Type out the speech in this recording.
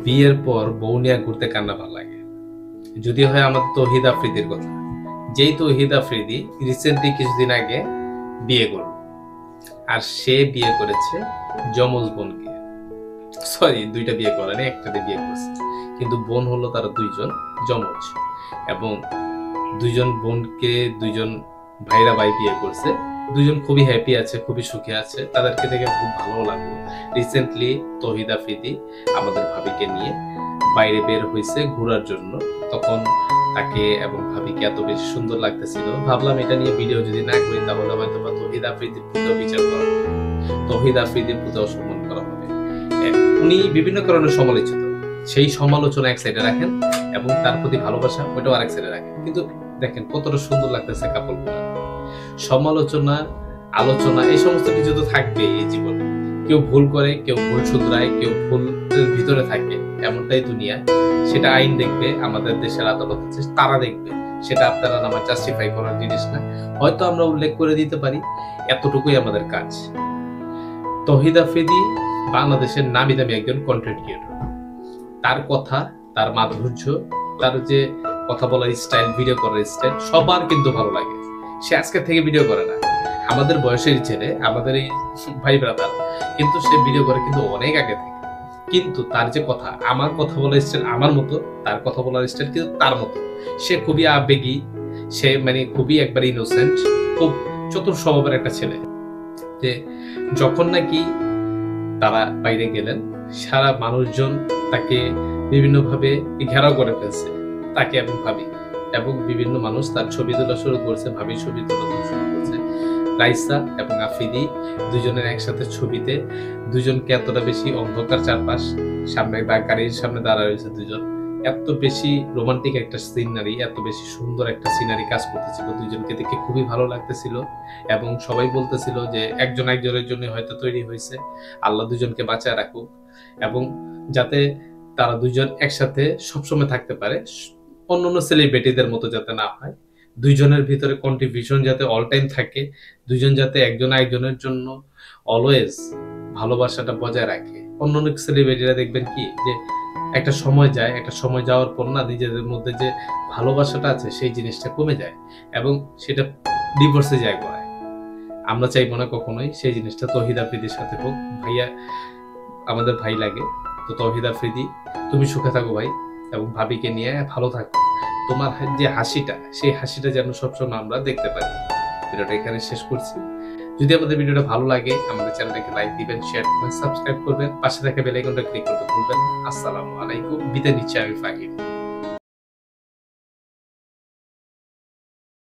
বিয়ের পর বউ নিয়ে ঘুরতে কান্না ভালো লাগে। যদি হয় আমাদের তৌহিদ আফ্রিদির কথা, যেই তৌহিদ আফ্রিদি রিসেন্টলি কিছুদিন আগে বিয়ে করল, আর সে বিয়ে করেছে যমজ বোনকে। সরি, দুইটা বিয়ে করেনি, একটাতে বিয়ে করেছে, কিন্তু বোন হলো তারা দুইজন যমজ, এবং দুইজন বোনকে দুইজন ভাইরা ভাই বিয়ে করছে। দুজন খুবই হ্যাপি আছে, খুবই সুখে আছে, তাদেরকে দেখে খুব ভালো লাগলো। রিসেন্টলি তৌহিদ আফ্রিদি আমাদের ভাবিকে নিয়ে বাইরে বের হয়েছে ঘোরার জন্য। তখন তাকে এবং ভাবিকে এত বেশি সুন্দর লাগতেছিল, ভাবলাম এটা নিয়ে ভিডিও যদি না করি তাহলে হয়তো বা তৌহিদ আফ্রিদির প্রতি বিচার করা হবে, তৌহিদ আফ্রিদির প্রতি অসম্মান করা হবে। উনি বিভিন্ন কারণে সমালোচিত, সেই সমালোচনা এক সাইডে রাখেন এবং তার প্রতি ভালোবাসা ওইটাও আরেক সাইডে রাখেন। কিন্তু দেখেন কতটা সুন্দর লাগতেছে কাপড়গুলো। সমালোচনা, আলোচনা, এই সমস্ত কিছু তো থাকবে এই জীবনে। কেউ ভুল করে, কেউ ভুল শুধরায়, কেউ ভুলের ভিতরে থাকে, এমনটাই দুনিয়া। সেটা আইন দেখবে, আমাদের দেশের আদালত আছে, তারা দেখবে। সেটা আপনারা আমার জাস্টিফাই করার জিনিস না, হয়তো আমরা উল্লেখ করে দিতে পারি, এতটুকুই আমাদের কাজ। তৌহিদ আফ্রিদি বাংলাদেশের নামি দামি একজন কন্টেন্ট ক্রিয়েটর। তার কথা, তার মাধুর্য, তার যে কথা বলার স্টাইল, ভিডিও করার স্টাইল সবার কিন্তু ভালো লাগে। সে আজকে থেকে ভিডিও করে না, আমাদের বয়সের ছেলে, আমাদের এই ভাই ব্রাদার, কিন্তু সে ভিডিও করে কিন্তু অনেক আগে থেকে। কিন্তু তার যে কথা, আমার কথা বলার স্টাইল আমার মতো, তার কথা বলার স্টাইল কিন্তু তার মতো। সে খুবই আবেগী, সে মানে খুবই একবার ইনোসেন্ট, খুব চতুর স্বভাবের একটা ছেলে। যে যখন নাকি তারা বাইরে গেলেন, সারা মানুষজন তাকে বিভিন্নভাবে ঘেরাও করে ফেলছে, তাকে এবং ভাবি, এবং বিভিন্ন মানুষ তার ছবি তোলা শুরু করছে, ভাবির ছবি তোলা শুরু করছে। রাইসা এবং আফ্রিদি দুজনের একসাথে ছবিতে, দুজনকে এতটা বেশি অন্ধকার চারপাশ, সামনে গাড়ির সামনে দাঁড়া রয়েছে দুজন, এত বেশি রোমান্টিক একটা সিনারি, এত বেশি সুন্দর একটা সিনারি কাজ করতেছিল। দুজনকে দেখে খুবই ভালো লাগতেছিল এবং সবাই বলতেছিল যে একজন একজনের জন্য হয়তো তৈরি হয়েছে, আল্লাহ দুজনকে বাঁচায় রাখুক এবং যাতে তারা দুজন একসাথে সবসময় থাকতে পারে, অন্যান্য সেলিব্রিটিদের মতো যাতে না হয়। দুইজনের ভিতরে কন্ট্রিবিউশন যাতে অল টাইম থাকে, দুইজন যাতে একজন একজনের জন্য অলওয়েজ ভালোবাসাটা বজায় রাখে। অন্যান্য সেলিব্রিটিরা দেখবেন কি যে একটা সময় যায়, একটা সময় যাওয়ার পর না নিজেদের মধ্যে যে ভালোবাসাটা আছে সেই জিনিসটা কমে যায় এবং সেটা ডিভোর্সে যায় গড়ায়। আমরা চাইবো না কখনোই সেই জিনিসটা তৌহিদ আফ্রিদির সাথে হোক। ভাইয়া আমাদের ভাই লাগে, তো তৌহিদ আফ্রিদি তুমি সুখে থাকো ভাই, এবং ভাবিকে নিয়ে ভালো থাকো। তোমার যে হাসিটা, সেই হাসিটা যেন সবসময় আমরা দেখতে পারি। ভিডিওটা এখানে শেষ করছি। যদি আমাদের ভিডিওটা ভালো লাগে আমাদের চ্যানেলটাকে লাইক দিবেন, শেয়ার করবেন, সাবস্ক্রাইব করবেন, পাশে থাকা বেল আইকনটা ক্লিক করতে ভুলবেন না। আসসালামু আলাইকুম, বিদায় নিচ্ছি আমি ফাহিম।